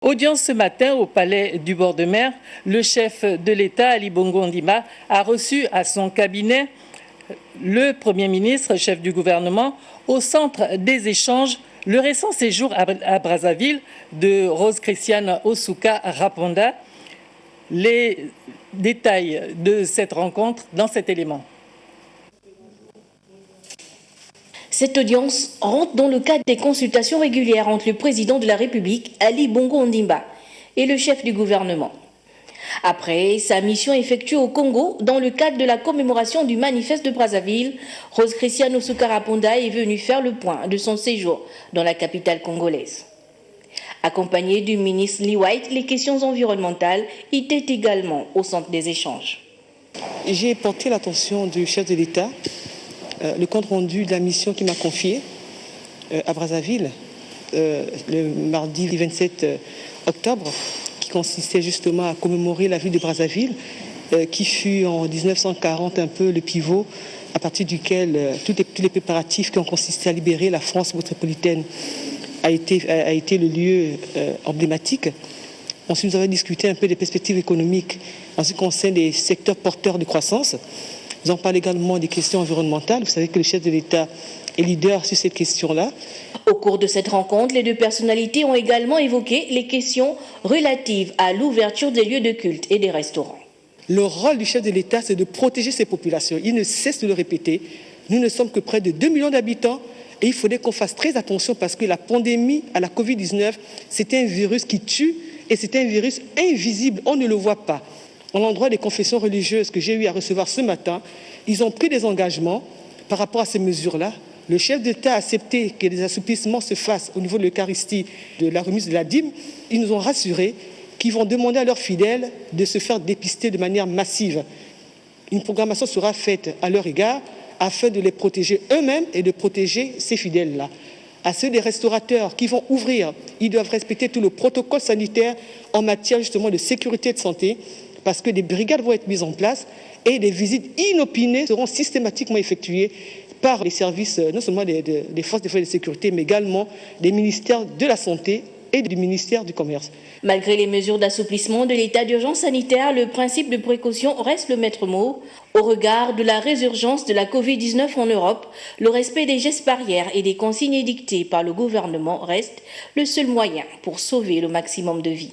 Audience ce matin au palais du bord de mer, le chef de l'État, Ali Bongo Ondimba, a reçu à son cabinet le Premier ministre, chef du gouvernement, au centre des échanges, le récent séjour à Brazzaville de Rose Christiane Osuka Raponda. Les détails de cette rencontre dans cet élément. Cette audience rentre dans le cadre des consultations régulières entre le président de la République, Ali Bongo Ondimba, et le chef du gouvernement. Après sa mission effectuée au Congo dans le cadre de la commémoration du manifeste de Brazzaville, Rose Christiane Osuka Raponda est venue faire le point de son séjour dans la capitale congolaise. Accompagnée du ministre Lee White, les questions environnementales étaient également au centre des échanges. J'ai porté l'attention du chef de l'État, le compte rendu de la mission qu'il m'a confiée à Brazzaville le mardi 27 octobre, qui consistait justement à commémorer la ville de Brazzaville, qui fut en 1940 un peu le pivot à partir duquel tous les préparatifs qui ont consisté à libérer la France métropolitaine a été le lieu emblématique. Ensuite, nous avons discuté un peu des perspectives économiques en ce qui concerne les secteurs porteurs de croissance. Nous en parlons également des questions environnementales. Vous savez que le chef de l'État est leader sur cette question-là. Au cours de cette rencontre, les deux personnalités ont également évoqué les questions relatives à l'ouverture des lieux de culte et des restaurants. Le rôle du chef de l'État, c'est de protéger ses populations. Il ne cesse de le répéter. Nous ne sommes que près de 2 millions d'habitants et il faudrait qu'on fasse très attention parce que la pandémie à la Covid-19, c'est un virus qui tue et c'est un virus invisible. On ne le voit pas. À l'endroit des confessions religieuses que j'ai eu à recevoir ce matin, ils ont pris des engagements par rapport à ces mesures-là. Le chef d'État a accepté que des assouplissements se fassent au niveau de l'Eucharistie, de la remise de la dîme. Ils nous ont rassurés qu'ils vont demander à leurs fidèles de se faire dépister de manière massive. Une programmation sera faite à leur égard afin de les protéger eux-mêmes et de protéger ces fidèles-là. À ceux des restaurateurs qui vont ouvrir, ils doivent respecter tout le protocole sanitaire en matière justement de sécurité et de santé, parce que des brigades vont être mises en place et des visites inopinées seront systématiquement effectuées par les services, non seulement des forces de sécurité, mais également des ministères de la Santé et du ministère du Commerce. Malgré les mesures d'assouplissement de l'état d'urgence sanitaire, le principe de précaution reste le maître mot. Au regard de la résurgence de la Covid-19 en Europe, le respect des gestes barrières et des consignes édictées par le gouvernement reste le seul moyen pour sauver le maximum de vies.